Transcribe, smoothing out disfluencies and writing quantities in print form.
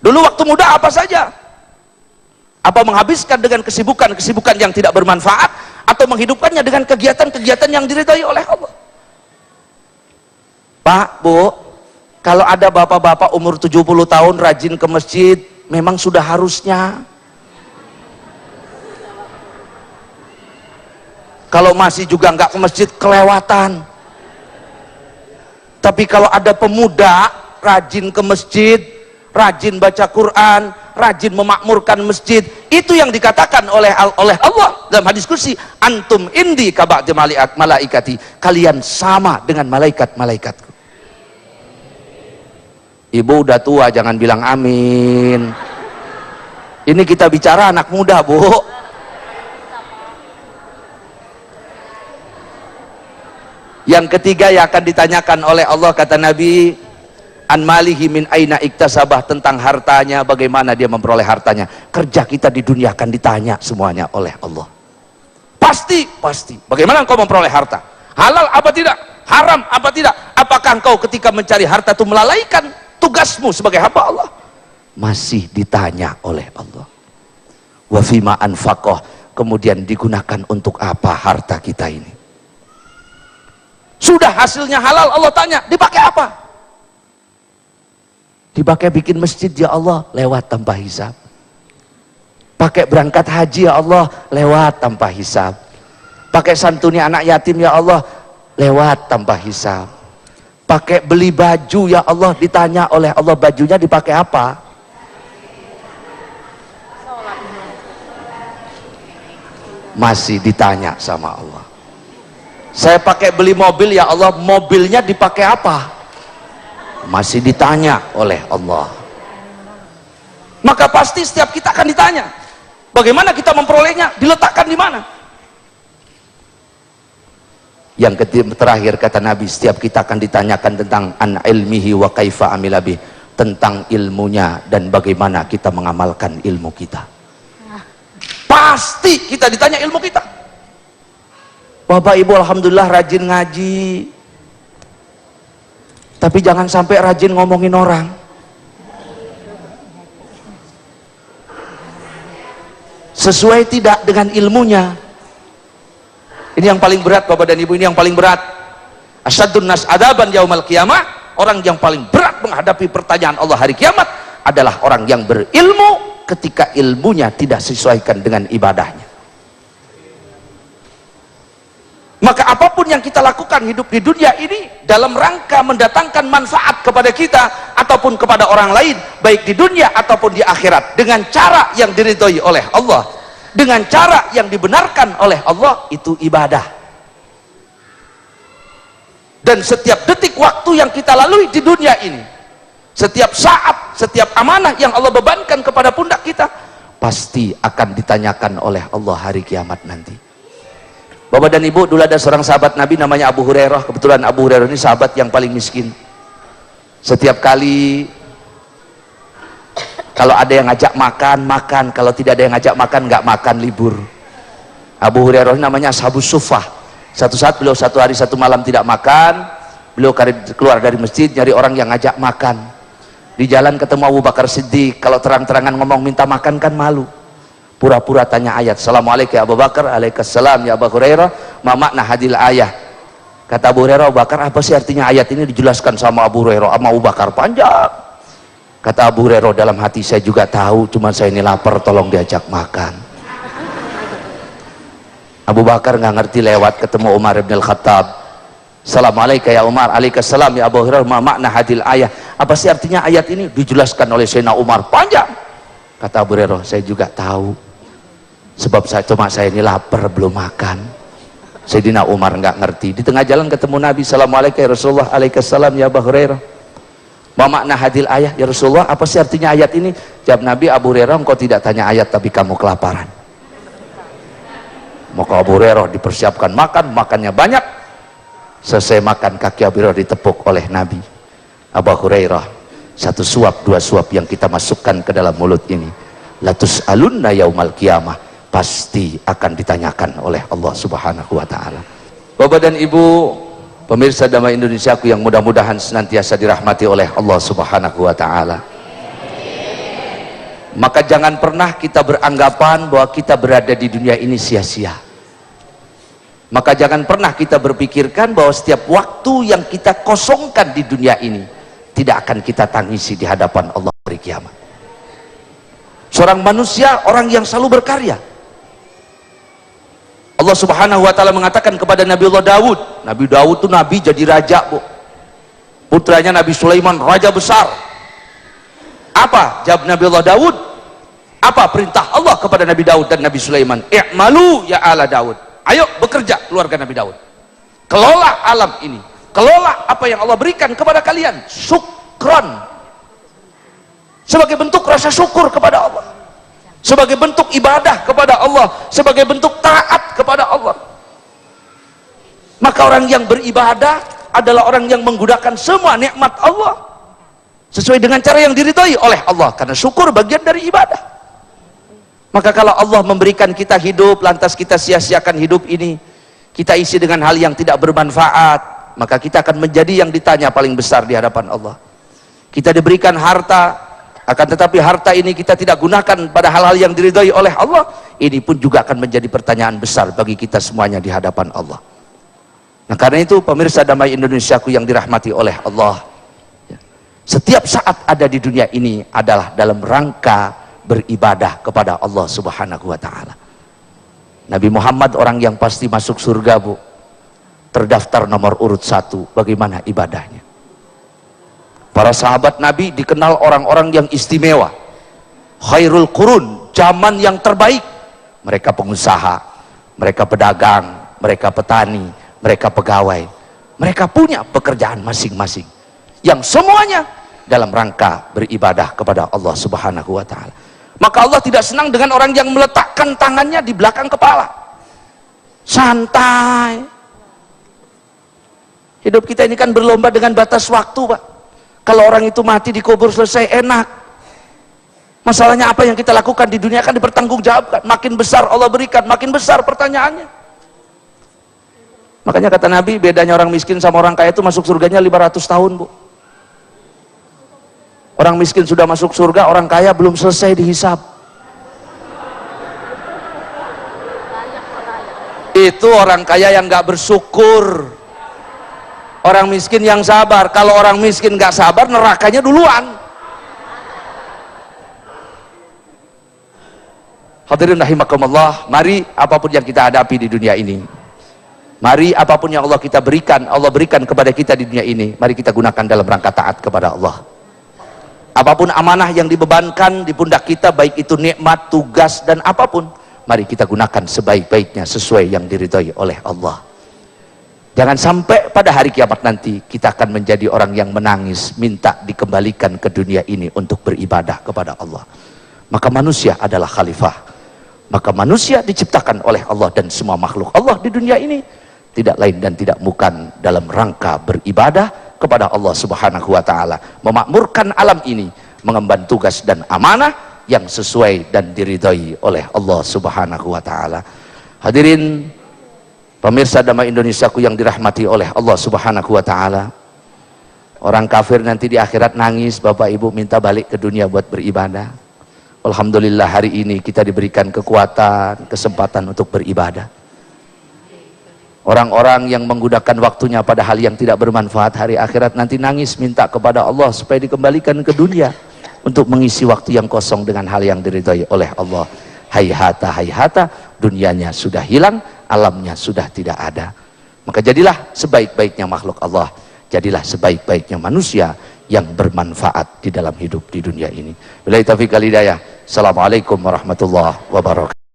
Dulu waktu muda apa saja? Apa menghabiskan dengan kesibukan-kesibukan yang tidak bermanfaat, atau menghidupkannya dengan kegiatan-kegiatan yang diridhai oleh Allah? Pak, Bu, kalau ada bapak-bapak umur 70 tahun rajin ke masjid, memang sudah harusnya. Kalau masih juga nggak ke masjid, kelewatan. Tapi kalau ada pemuda rajin ke masjid, rajin baca Quran, rajin memakmurkan masjid, itu yang dikatakan oleh Allah dalam hadis kursi, antum indi kaba'di malaikati, kalian sama dengan malaikat-malaikatku. Ibu udah tua, jangan bilang amin. Ini kita bicara anak muda, Bu. Yang ketiga yang akan ditanyakan oleh Allah, kata Nabi, an malihi min aina iktasabah, tentang hartanya, bagaimana dia memperoleh hartanya. Kerja kita di dunia akan ditanya semuanya oleh Allah. Pasti. Bagaimana engkau memperoleh harta? Halal apa tidak? Haram apa tidak? Apakah engkau ketika mencari harta itu melalaikan tugasmu sebagai hamba Allah? Masih ditanya oleh Allah. Wa fima anfaqah, kemudian digunakan untuk apa harta kita ini? Sudah hasilnya halal, Allah tanya, dipakai apa? Dipakai bikin masjid, ya Allah, lewat tanpa hisab. Pakai berangkat haji, ya Allah, lewat tanpa hisab. Pakai santuni anak yatim, ya Allah, lewat tanpa hisab. Pakai beli baju, ya Allah, ditanya oleh Allah, bajunya dipakai apa? Masih ditanya sama Allah. Saya pakai beli mobil, ya Allah, mobilnya dipakai apa? Masih ditanya oleh Allah. Maka pasti setiap kita akan ditanya. Bagaimana kita memperolehnya? Diletakkan di mana? Yang terakhir kata Nabi, setiap kita akan ditanyakan tentang an ilmihi wa kaifa amilabih, tentang ilmunya dan bagaimana kita mengamalkan ilmu kita. Pasti kita ditanya ilmu kita. Bapak Ibu alhamdulillah rajin ngaji, tapi jangan sampai rajin ngomongin orang. Sesuai tidak dengan ilmunya. Ini yang paling berat Bapak dan Ibu, ini yang paling berat. Asyadun nas adaban yaumal qiyamah, orang yang paling berat menghadapi pertanyaan Allah hari kiamat adalah orang yang berilmu ketika ilmunya tidak sesuaikan dengan ibadahnya. Maka apapun yang kita lakukan hidup di dunia ini dalam rangka mendatangkan manfaat kepada kita ataupun kepada orang lain, baik di dunia ataupun di akhirat, dengan cara yang diridhoi oleh Allah, dengan cara yang dibenarkan oleh Allah, itu ibadah. Dan setiap detik waktu yang kita lalui di dunia ini, setiap saat, setiap amanah yang Allah bebankan kepada pundak kita, pasti akan ditanyakan oleh Allah hari kiamat nanti. Bapak dan Ibu, dulu ada seorang sahabat Nabi namanya Abu Hurairah. Kebetulan Abu Hurairah ini sahabat yang paling miskin. Setiap kali kalau ada yang ngajak makan, makan. Kalau tidak ada yang ngajak makan, nggak makan, libur. Abu Hurairah ini namanya Ashabus Suffah. Satu saat beliau satu hari satu malam tidak makan, beliau keluar dari masjid nyari orang yang ngajak makan. Di jalan ketemu Abu Bakar Siddiq. Kalau terang-terangan ngomong minta makan kan malu. Pura-pura tanya ayat. Assalamualaikum ya Abu Bakar. Waalaikumsalam ya Abu Hurairah. Ma makna hadil ayah? Kata Abu Hurairah, Abu Bakar, apa sih artinya ayat ini? Dijelaskan sama Abu Hurairah, sama Abu Bakar panjang. Kata Abu Hurairah, dalam hati saya juga tahu, cuma saya ini lapar, tolong diajak makan. Abu Bakar nggak ngerti, lewat ketemu Umar bin Al-Khattab. Assalamualaikum ya Umar. Waalaikumsalam ya Abu Hurairah. Ma makna hadil ayah? Apa sih artinya ayat ini? Dijelaskan oleh Sayyidina Umar panjang. Kata Abu Hurairah, saya juga tahu. Sebab saya ini lapar, belum makan. Sayyidina Umar nggak ngerti. Di tengah jalan ketemu Nabi. Assalamualaikum ya Rasulullah. Waalaikumsalam ya Abu Hurairah. Ma makna hadil ayah? Ya Rasulullah, apa sih artinya ayat ini? Jawab Nabi, Abu Hurairah, engkau tidak tanya ayat tapi kamu kelaparan. Maka Abu Hurairah dipersiapkan makan, makannya banyak. Selesai makan, kaki Abu Hurairah ditepuk oleh Nabi. Abu Hurairah, satu suap, dua suap yang kita masukkan ke dalam mulut ini, latus alunna yaumal qiyamah, pasti akan ditanyakan oleh Allah Subhanahu wa ta'ala. Bapak dan Ibu pemirsa Damai Indonesiaku yang mudah-mudahan senantiasa dirahmati oleh Allah Subhanahu wa ta'ala. Maka jangan pernah kita beranggapan bahwa kita berada di dunia ini sia-sia. Maka jangan pernah kita berpikirkan bahwa setiap waktu yang kita kosongkan di dunia ini tidak akan kita tangisi di hadapan Allah hari kiamat. Seorang manusia, orang yang selalu berkarya. Allah Subhanahu wa taala mengatakan kepada Nabi Allah Daud. Nabi Daud itu nabi jadi raja, Bu. Putranya Nabi Sulaiman raja besar. Apa jawab Nabi Allah Daud? Apa perintah Allah kepada Nabi Daud dan Nabi Sulaiman? I'malu ya ala Daud. Ayo bekerja keluarga Nabi Daud. Kelola alam ini. Kelola apa yang Allah berikan kepada kalian. Syukran. Sebagai bentuk rasa syukur kepada Allah. Sebagai bentuk ibadah kepada Allah. Sebagai bentuk taat kepada Allah. Maka orang yang beribadah adalah orang yang menggunakan semua nikmat Allah sesuai dengan cara yang diridhai oleh Allah, karena syukur bagian dari ibadah. Maka kalau Allah memberikan kita hidup lantas kita sia-siakan hidup ini, kita isi dengan hal yang tidak bermanfaat, maka kita akan menjadi yang ditanya paling besar di hadapan Allah. Kita diberikan harta, akan tetapi harta ini kita tidak gunakan pada hal-hal yang diridhai oleh Allah, ini pun juga akan menjadi pertanyaan besar bagi kita semuanya di hadapan Allah. Nah, karena itu pemirsa Damai Indonesiaku yang dirahmati oleh Allah, setiap saat ada di dunia ini adalah dalam rangka beribadah kepada Allah Subhanahu wa taala. Nabi Muhammad orang yang pasti masuk surga, Bu. Terdaftar nomor urut 1 bagaimana ibadahnya. Para sahabat Nabi dikenal orang-orang yang istimewa. Khairul Qurun, zaman yang terbaik. Mereka pengusaha, mereka pedagang, mereka petani, mereka pegawai, mereka punya pekerjaan masing-masing yang semuanya dalam rangka beribadah kepada Allah Subhanahu wa taala. Maka Allah tidak senang dengan orang yang meletakkan tangannya di belakang kepala. Santai. Hidup kita ini kan berlomba dengan batas waktu, Pak. Kalau orang itu mati dikubur selesai enak. Masalahnya apa yang kita lakukan di dunia kan dipertanggungjawabkan. Makin besar Allah berikan, makin besar pertanyaannya. Makanya kata Nabi, bedanya orang miskin sama orang kaya itu masuk surganya 500 tahun, Bu. Orang miskin sudah masuk surga, orang kaya belum selesai dihisab. Itu orang kaya yang gak bersyukur. Orang miskin yang sabar. Kalau orang miskin gak sabar, nerakanya duluan. Hadirin rahimakumullah, mari apapun yang kita hadapi di dunia ini, mari apapun yang Allah berikan kepada kita di dunia ini, mari kita gunakan dalam rangka taat kepada Allah. Apapun amanah yang dibebankan di pundak kita, baik itu nikmat, tugas, dan apapun, mari kita gunakan sebaik-baiknya sesuai yang diridhai oleh Allah. Jangan sampai pada hari kiamat nanti kita akan menjadi orang yang menangis minta dikembalikan ke dunia ini untuk beribadah kepada Allah. Maka manusia adalah khalifah. Maka manusia diciptakan oleh Allah dan semua makhluk Allah di dunia ini tidak lain dan tidak bukan dalam rangka beribadah kepada Allah Subhanahu wa taala, memakmurkan alam ini, mengemban tugas dan amanah yang sesuai dan diridhai oleh Allah Subhanahu wa taala. Hadirin pemirsa Damai Indonesiaku yang dirahmati oleh Allah Subhanahu wa taala. Orang kafir nanti di akhirat nangis, Bapak Ibu minta balik ke dunia buat beribadah. Alhamdulillah hari ini kita diberikan kekuatan, kesempatan untuk beribadah. Orang-orang yang menggunakan waktunya pada hal yang tidak bermanfaat, hari akhirat nanti nangis minta kepada Allah supaya dikembalikan ke dunia untuk mengisi waktu yang kosong dengan hal yang diridhai oleh Allah. Hayhata hayhata, dunianya sudah hilang, alamnya sudah tidak ada. Maka jadilah sebaik-baiknya makhluk Allah, jadilah sebaik-baiknya manusia yang bermanfaat di dalam hidup di dunia ini. Billahi taufiq wal hidayah. Assalamualaikum warahmatullahi wabarakatuh.